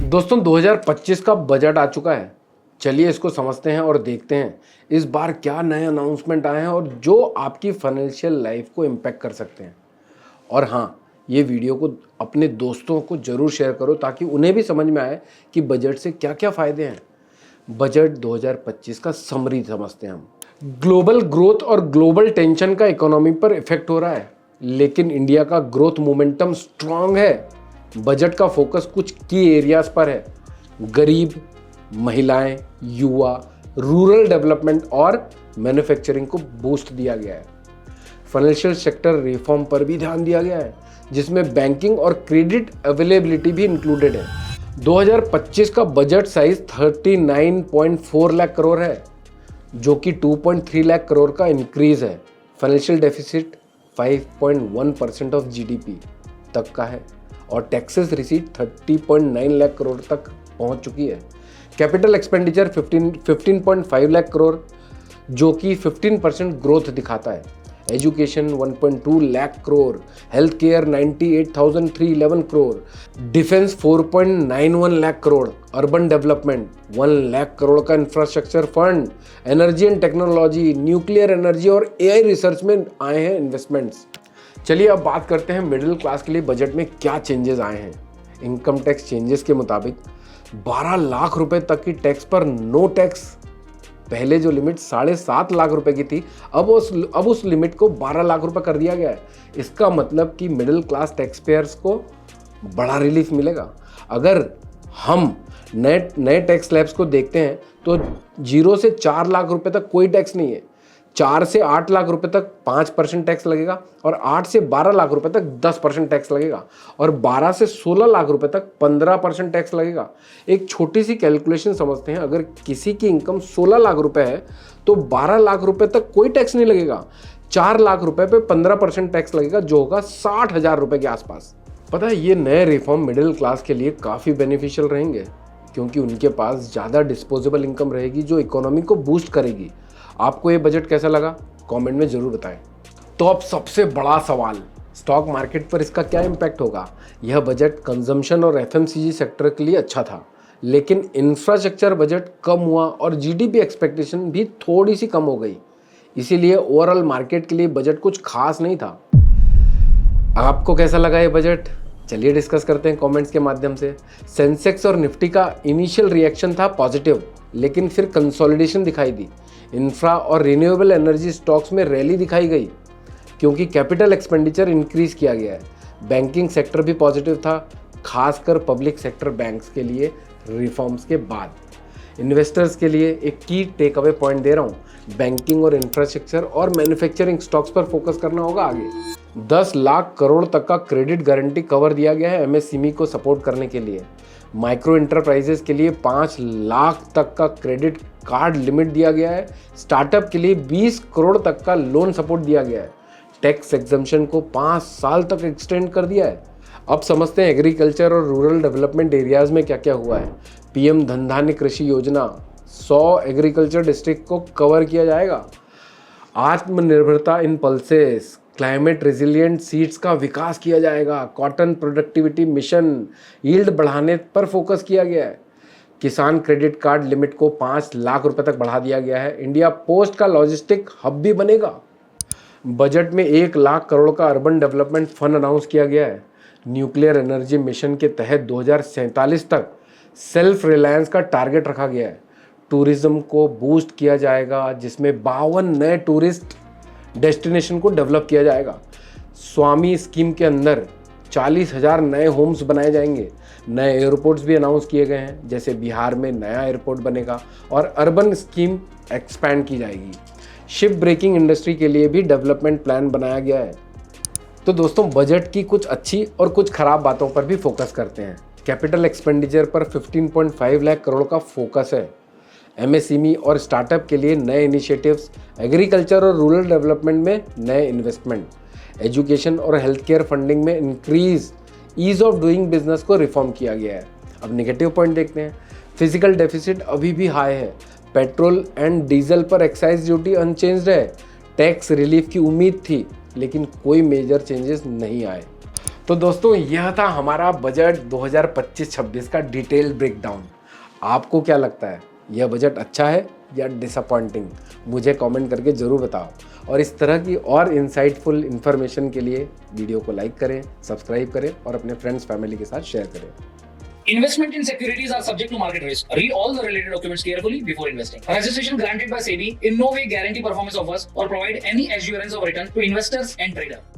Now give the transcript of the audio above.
दोस्तों 2025 का बजट आ चुका है। चलिए इसको समझते हैं और देखते हैं इस बार क्या नए अनाउंसमेंट आए हैं और जो आपकी फाइनेंशियल लाइफ को इम्पैक्ट कर सकते हैं। और हाँ, ये वीडियो को अपने दोस्तों को ज़रूर शेयर करो ताकि उन्हें भी समझ में आए कि बजट से क्या क्या फ़ायदे हैं। बजट 2025 का समरी समझते हैं हम। ग्लोबल ग्रोथ और ग्लोबल टेंशन का इकोनॉमी पर इफेक्ट हो रहा है, लेकिन इंडिया का ग्रोथ मोमेंटम स्ट्रांग है। बजट का फोकस कुछ की एरियाज पर है। गरीब, महिलाएं, युवा, रूरल डेवलपमेंट और मैन्युफैक्चरिंग को बूस्ट दिया गया है। फाइनेंशियल सेक्टर रिफॉर्म पर भी ध्यान दिया गया है, जिसमें बैंकिंग और क्रेडिट अवेलेबिलिटी भी इंक्लूडेड है। 2025 का बजट साइज 39.4 लाख करोड़ है, जो कि 2.3 लाख करोड़ का इंक्रीज है। फाइनेंशियल डेफिसिट 5.1% ऑफ जीडीपी तक का है और टैक्सेस रिसीट 30.9 लाख करोड़ तक पहुंच चुकी है। कैपिटल एक्सपेंडिचर 15.5 लाख करोड़, जो कि 15% ग्रोथ दिखाता है। Education 1.2 lakh crore, health care 98,311 crore, defence 4.91 lakh crore, urban development 1 lakh crore का infrastructure fund, energy and technology, nuclear energy और एआई रिसर्च में आए हैं इन्वेस्टमेंट्स। चलिए अब बात करते हैं मिडिल क्लास के लिए बजट में क्या चेंजेस आए हैं। इनकम टैक्स चेंजेस के मुताबिक 12 लाख रुपए तक की टैक्स पर नो टैक्स। पहले जो लिमिट 7.5 लाख रुपए की थी, अब उस लिमिट को 12 लाख रुपए कर दिया गया है। इसका मतलब कि मिडिल क्लास टैक्स पेयर्स को बड़ा रिलीफ मिलेगा। अगर हम नए टैक्स स्लैब्स को देखते हैं तो 0 से 4 लाख रुपए तक कोई टैक्स नहीं है। 4 से 8 लाख रुपए तक 5% टैक्स लगेगा और 8 से 12 लाख रुपए तक 10% टैक्स लगेगा और 12 से 16 लाख रुपए तक 15% टैक्स लगेगा। एक छोटी सी कैलकुलेशन समझते हैं। अगर किसी की इनकम 16 लाख रुपए है तो 12 लाख रुपए तक कोई टैक्स नहीं लगेगा। 4 लाख रुपए पे 15% टैक्स लगेगा, जो होगा 60,000 रुपए के आसपास। पता है, ये नए रिफॉर्म मिडिल क्लास के लिए काफ़ी बेनिफिशियल रहेंगे, क्योंकि उनके पास ज़्यादा डिस्पोजेबल इनकम रहेगी जो इकोनॉमी को बूस्ट करेगी। आपको ये बजट कैसा लगा, कमेंट में ज़रूर बताएं। तो अब सबसे बड़ा सवाल, स्टॉक मार्केट पर इसका क्या इम्पैक्ट होगा। यह बजट कंजम्पशन और एफएमसीजी सेक्टर के लिए अच्छा था, लेकिन इंफ्रास्ट्रक्चर बजट कम हुआ और जीडीपी एक्सपेक्टेशन भी थोड़ी सी कम हो गई। इसीलिए ओवरऑल मार्केट के लिए बजट कुछ खास नहीं था। आपको कैसा लगा ये बजट, चलिए डिस्कस करते हैं कमेंट्स के माध्यम से। सेंसेक्स और निफ्टी का इनिशियल रिएक्शन था पॉजिटिव, लेकिन फिर कंसोलिडेशन दिखाई दी। इंफ्रा और रिन्यूएबल एनर्जी स्टॉक्स में रैली दिखाई गई क्योंकि कैपिटल एक्सपेंडिचर इंक्रीज किया गया है। बैंकिंग सेक्टर भी पॉजिटिव था, खासकर पब्लिक सेक्टर बैंक्स के लिए रिफॉर्म्स के बाद। इन्वेस्टर्स के लिए एक की टेक अवे पॉइंट दे रहा हूँ, बैंकिंग और इंफ्रास्ट्रक्चर और मैन्युफैक्चरिंग स्टॉक्स पर फोकस करना होगा आगे। 10 लाख करोड़ तक का क्रेडिट गारंटी कवर दिया गया है एमएसएमई को सपोर्ट करने के लिए। माइक्रो इंटरप्राइजेस के लिए 5 लाख तक का क्रेडिट कार्ड लिमिट दिया गया है। स्टार्टअप के लिए 20 करोड़ तक का लोन सपोर्ट दिया गया है। टैक्स एग्जम्पशन को 5 साल तक एक्सटेंड कर दिया है। अब समझते हैं एग्रीकल्चर और रूरल डेवलपमेंट एरियाज में क्या क्या हुआ है। पीएम धन धान्य कृषि योजना 100 एग्रीकल्चर डिस्ट्रिक्ट को कवर किया जाएगा। आत्मनिर्भरता इन पल्सेस, क्लाइमेट रेजिलिएंट सीड्स का विकास किया जाएगा। कॉटन प्रोडक्टिविटी मिशन, यील्ड बढ़ाने पर फोकस किया गया है। किसान क्रेडिट कार्ड लिमिट को 5 लाख रुपए तक बढ़ा दिया गया है। इंडिया पोस्ट का लॉजिस्टिक हब भी बनेगा। बजट में 1 लाख करोड़ का अर्बन डेवलपमेंट फंड अनाउंस किया गया है। न्यूक्लियर एनर्जी मिशन के तहत 2047 तक सेल्फ रिलायंस का टारगेट रखा गया है। टूरिज्म को बूस्ट किया जाएगा, जिसमें 52 नए टूरिस्ट डेस्टिनेशन को डेवलप किया जाएगा। स्वामी स्कीम के अंदर 40,000 नए होम्स बनाए जाएंगे। नए एयरपोर्ट्स भी अनाउंस किए गए हैं, जैसे बिहार में नया एयरपोर्ट बनेगा और अर्बन स्कीम एक्सपैंड की जाएगी। शिप ब्रेकिंग इंडस्ट्री के लिए भी डेवलपमेंट प्लान बनाया गया है। तो दोस्तों, बजट की कुछ अच्छी और कुछ खराब बातों पर भी फोकस करते हैं। कैपिटल एक्सपेंडिचर पर 15.5 लाख करोड़ का फोकस है। एमएसएमई और स्टार्टअप के लिए नए इनिशिएटिव्स, एग्रीकल्चर और रूरल डेवलपमेंट में नए इन्वेस्टमेंट, एजुकेशन और हेल्थ केयर फंडिंग में increase, ease of doing business को रिफॉर्म किया गया है। अब नेगेटिव पॉइंट देखते हैं। फिजिकल डेफिसिट अभी भी हाई है। पेट्रोल एंड डीजल पर एक्साइज ड्यूटी अनचेंज्ड है। टैक्स रिलीफ की उम्मीद थी, लेकिन कोई मेजर चेंजेस नहीं आए। तो दोस्तों यह था हमारा बजट 2025-26 का डिटेल ब्रेकडाउन। आपको क्या लगता है, यह बजट अच्छा है या डिसअपॉइंटिंग? मुझे कमेंट करके ज़रूर बताओ। और इस तरह की और इंसाइटफुल इन्फॉर्मेशन के लिए वीडियो को लाइक करें, सब्सक्राइब करें और अपने फ्रेंड्स फैमिली के साथ शेयर करें। Investment in securities are subject to market risk. Read all the related documents carefully before investing. Registration granted by SEBI in no way guarantee performance offers or provide any assurance of return to investors and traders.